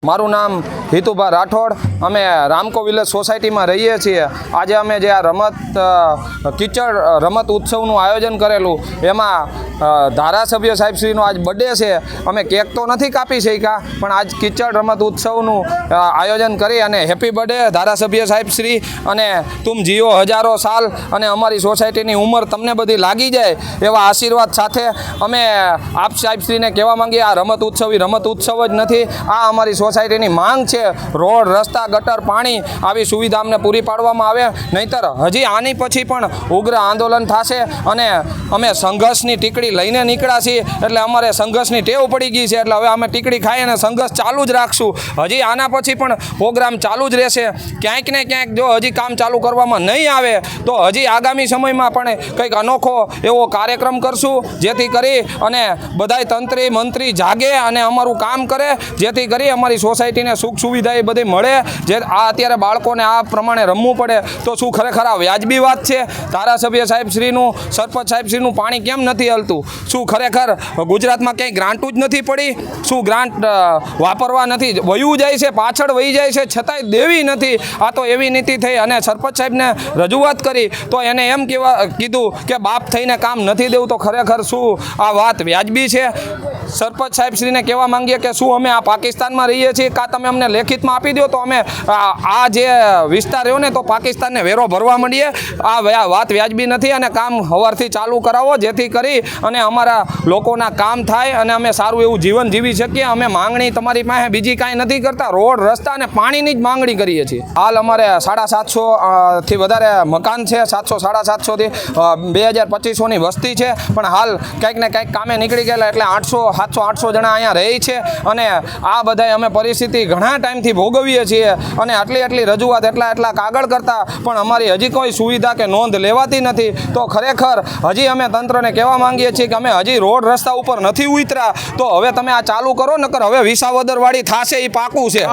મારું નામ હિતુભા રાઠોડ। અમે રામકો વિલેજ સોસાયટીમાં રહીએ છીએ। આજે અમે જે આ કિચડ રમત ઉત્સવનું આયોજન કરેલું એમાં ધારાસભ્ય સાહેબશ્રીનો આજ બર્થડે છે। અમે કેક તો નથી કાપી શક્યા, પણ આજ કિચડ રમત ઉત્સવનું આયોજન કરી અને હેપી બર્થડે ધારાસભ્ય સાહેબશ્રી, અને તુમ જીવો હજારો સાલ અને અમારી સોસાયટીની ઉંમર તમને બધી લાગી જાય એવા આશીર્વાદ સાથે અમે આપ સાહેબશ્રીને કહેવા માંગીએ, આ રમત ઉત્સવ જ નથી, આ અમારી સોસાયટીની માંગ છે। રોડ, રસ્તા, ગટર, પાણી આવી સુવિધા અમને પૂરી પાડવામાં આવે, નહીંતર હજી આની પછી પણ ઉગ્ર આંદોલન થશે અને અમે સંઘર્ષની ટીકડી લઈને નીકળ્યા છીએ। એટલે અમારે સંઘર્ષની ટેવ પડી ગઈ છે, એટલે હવે અમે ટીકડી ખાઈ અને સંઘર્ષ ચાલુ જ રાખશું। હજી આના પછી પણ પ્રોગ્રામ ચાલુ જ રહેશે। ક્યાંક ને ક્યાંક જો હજી કામ ચાલુ કરવામાં નહીં આવે તો હજી આગામી સમયમાં પણ કંઈક અનોખો એવો કાર્યક્રમ કરશું, જેથી કરી અને બધાય તંત્રી મંત્રી જાગે અને અમારું કામ કરે, જેથી કરી અમારી સોસાયટીને સુખ સુવિધા એ બધી મળે। જે આ અત્યારે બાળકોને આ પ્રમાણે રમવું પડે તો શું ખરેખર આ વ્યાજબી વાત છે? ધારાસભ્ય સાહેબશ્રીનું, સરપંચ સાહેબશ્રીનું પાણી કેમ નથી હલતું? શું ખરેખર ગુજરાતમાં ક્યાંય ગ્રાન્ટું જ નથી પડી? શું ગ્રાન્ટ વાપરવા નથી, વયું જાય છે, પાછળ વહી જાય છે, છતાંય દેવી નથી? આ તો એવી નીતિ થઈ અને સરપંચ સાહેબને રજૂઆત કરી તો એને એમ કીધું કે બાપ થઈને કામ નથી દેવું, તો ખરેખર શું આ વાત વ્યાજબી છે? સરપંચ સાહેબશ્રીને કહેવા માંગીએ કે શું અમે આ પાકિસ્તાનમાં રહીએ છીએ? કાં તમે અમને લેખિતમાં આપી દો તો અમે આ જે વિસ્તાર રહ્યો ને તો પાકિસ્તાનને વેરો ભરવા માંડીએ। આ વાત વ્યાજબી નથી અને કામ સવારથી ચાલુ કરાવો, જેથી કરી અને અમારા લોકોના કામ થાય અને અમે સારું એવું જીવન જીવી શકીએ। અમે માંગણી તમારી પાસે બીજી કાંઈ નથી કરતા, રોડ, રસ્તા અને પાણીની જ માંગણી કરીએ છીએ। હાલ અમારે 750 થી વધારે મકાન છે, 700-750 થી 2200ની વસ્તી છે, પણ હાલ કંઈક ને કંઈક કામે નીકળી ગયેલા એટલે 800 જણા અહીંયા રહે છે અને આ બધાય અમે પરિસ્થિતિ ઘણા ટાઈમથી ભોગવીએ છીએ અને આટલી રજૂઆત એટલા કાગળ કરતા પણ અમારી હજી કોઈ સુવિધા કે નોંધ લેવાતી નથી। તો ખરેખર હજી અમે તંત્રને કહેવા માંગીએ છીએ કે અમે હજી રોડ રસ્તા ઉપર નથી ઉતર્યા, તો હવે તમે આ ચાલુ કરો, નકર હવે વિસાવદરવાળી થશે એ પાકું છે।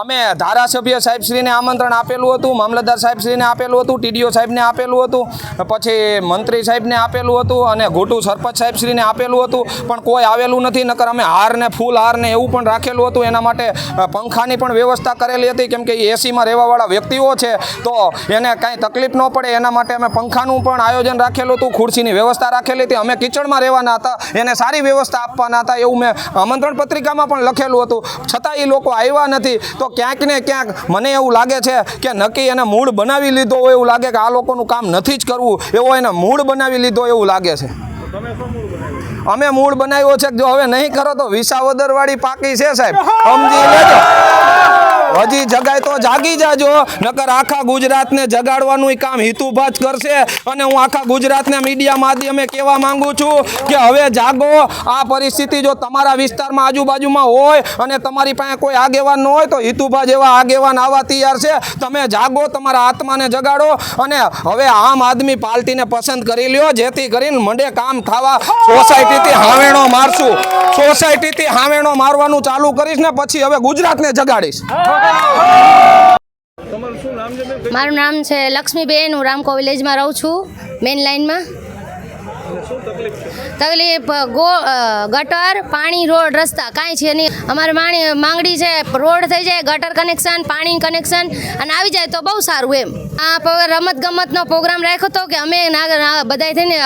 અમે ધારાસભ્ય સાહેબશ્રીને આમંત્રણ આપેલું હતું, મામલતદાર સાહેબશ્રીને આપેલું હતું, ટીડીઓ સાહેબને આપેલું હતું, પછી મંત્રી સાહેબને આપેલું હતું અને ઘોટું સરપંચ સાહેબશ્રીને આપેલું હતું, પણ કોઈ આવેલું નથી। નકર અમે હારને ફૂલ હારને એવું પણ રાખેલું હતું, એના માટે પંખાની પણ વ્યવસ્થા કરેલી હતી, કેમ કે એસીમાં રહેવાવાળા વ્યક્તિઓ છે તો એને કાંઈ તકલીફ ન પડે એના માટે અમે પંખાનું પણ આયોજન રાખેલું હતું, ખુરશીની વ્યવસ્થા રાખેલી હતી। અમે કિચડમાં રહેવાના હતા, એને સારી વ્યવસ્થા આપવાના હતા એવું મેં આમંત્રણ પત્રિકામાં પણ લખેલું હતું, છતાં એ લોકો આવ્યા નથી। તો ક્યાંક ને ક્યાંક મને એવું લાગે છે કે નક્કી એને મૂળ બનાવી લીધો હોય એવું લાગે કે આ લોકોનું કામ નથી જ કરવું, એવો એને મૂળ બનાવી લીધો એવું લાગે છે। અમે મૂળ બનાવ્યો છે કે જો હવે નહીં કરો તો વિસાવદરવાળી પાકી છે સાહેબ, સમજી લેજો। હજી જગાય તો જાગી જાજો, નકર આખા ગુજરાતને જગાડવાનું કામ હિતુભા જ કરશે। અને હું આખા ગુજરાતના મીડિયા માધ્યમે કહેવા માંગુ છું કે હવે જાગો। આ પરિસ્થિતિ જો તમારા વિસ્તારમાં આજુબાજુમાં હોય અને તમારી પાસે કોઈ આગેવાન ન હોય તો હિતુભા જેવા આગેવાન આવવા તૈયાર છે। તમે જાગો, તમારા આત્માને જગાડો અને હવે આમ આદમી પાર્ટીને પસંદ કરી લ્યો, જેથી કરીને મંડે કામ થવા। સોસાયટીથી હાવેણો મારશું, સોસાયટીથી હાવેણો મારવાનું ચાલુ કરીશ ને પછી હવે ગુજરાતને જગાડીશ। મારું નામ છે લક્ષ્મીબેન, હું રામકો વિલેજમાં રહું છું, મેઇન લાઇનમાં। તકલીફ ગટર, પાણી, રોડ, રસ્તા કાંઈ છે નહીં। અમારે માંગણી છે રોડ થઈ જાય, ગટર કનેક્શન, પાણી કનેક્શન અને આવી જાય તો બહુ સારું એમ। આ રમત ગમતનો પ્રોગ્રામ રાખ્યો હતો કે અમે બધાય થઈને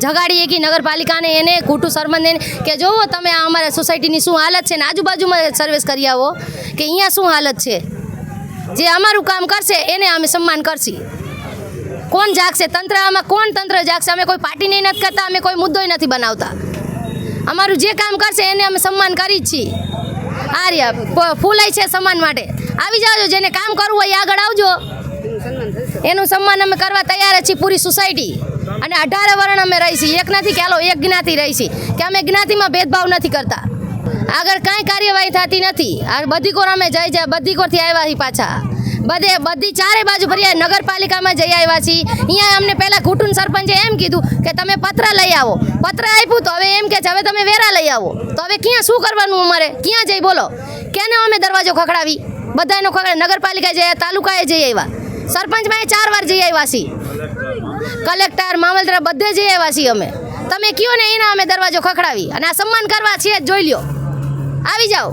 જગાડીએ કે નગરપાલિકાને, એને કુટું સરપંચને કે જોવો તમે આ અમારા સોસાયટીની શું હાલત છે ને આજુબાજુમાં સર્વિસ કરી આવો કે અહીંયા શું હાલત છે। જે અમારું કામ કરશે એને અમે સન્માન કરશી। કોણ જાગશે? તંત્ર, આમાં કોણ તંત્ર જાગશે? અમે કોઈ પાર્ટીને નથી કરતા, અમે કોઈ મુદ્દો નથી બનાવતા। અમારું જે કામ કરશે એને અમે સન્માન કરી જ છીએ। આ રહ્યા ફૂલાય છે સન્માન માટે, આવી જાજો, જેને કામ કરવું હોય આગળ આવજો, એનું સન્માન અમે કરવા તૈયાર છીએ પૂરી સોસાયટી। અને 18 વર્ણ અમે રહી છીએ, એક નથી કે હાલો એક જ્ઞાતિ રહી છીએ, કે અમે જ્ઞાતિમાં ભેદભાવ નથી કરતા। આગળ કાંઈ કાર્યવાહી થતી નથી। આ બધી કોર અમે જાય બધી કોરથી આવ્યા છીએ પાછા, બધી ચારે બાજુ ફરી નગરપાલિકામાં જઈ આવ્યા છીએ। અહીંયા અમને પહેલાં કુટુંબ સરપંચે એમ કીધું કે તમે પત્ર લઈ આવો, પત્ર આપ્યું તો હવે એમ કે છે હવે તમે વેરા લઈ આવો, તો હવે ક્યાં શું કરવાનું? અમારે ક્યાં જઈ બોલો? કેને અમે દરવાજો ખખડાવી? બધાનો ખખડાવી, નગરપાલિકાએ જઈ, તાલુકાએ જઈ આવ્યા, સરપંચમાં 4 વાર જઈ આવ્યા છીએ, કલેક્ટર, મામલતદાર બધે જઈ આવ્યા છીએ અમે। તમે કયો ને એના અમે દરવાજો ખખડાવી અને આ સન્માન કરવા છે જ જોઈ લ્યો. આવી જાઓ.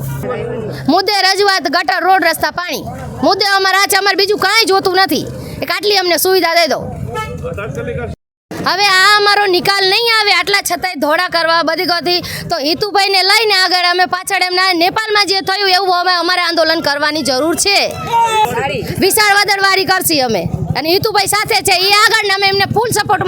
મુદ્દે રજૂઆત ગટર રોડ રસ્તા પાણી મુદ્દે અમારા આ છે, અમારે બીજું કાંઈ જોતું નથી. એક આટલી અમને સુવિધા દે દો. હવે આ અમારો નિકાલ નહીં આવે આટલા છતાંય ધોળા કરવા બધી ગથી તો હિતુભાઈને લઈને આગળ અમે પાછળ એમના નેપાળમાં જે થયું એવું હવે અમારે આંદોલન કરવાની જરૂર છે. વિશાળ વાદળવારી કરશી અમે અને હિતુભાઈ સાથે છે એ આગળ ને અમે એમને ફૂલ સપોર્ટ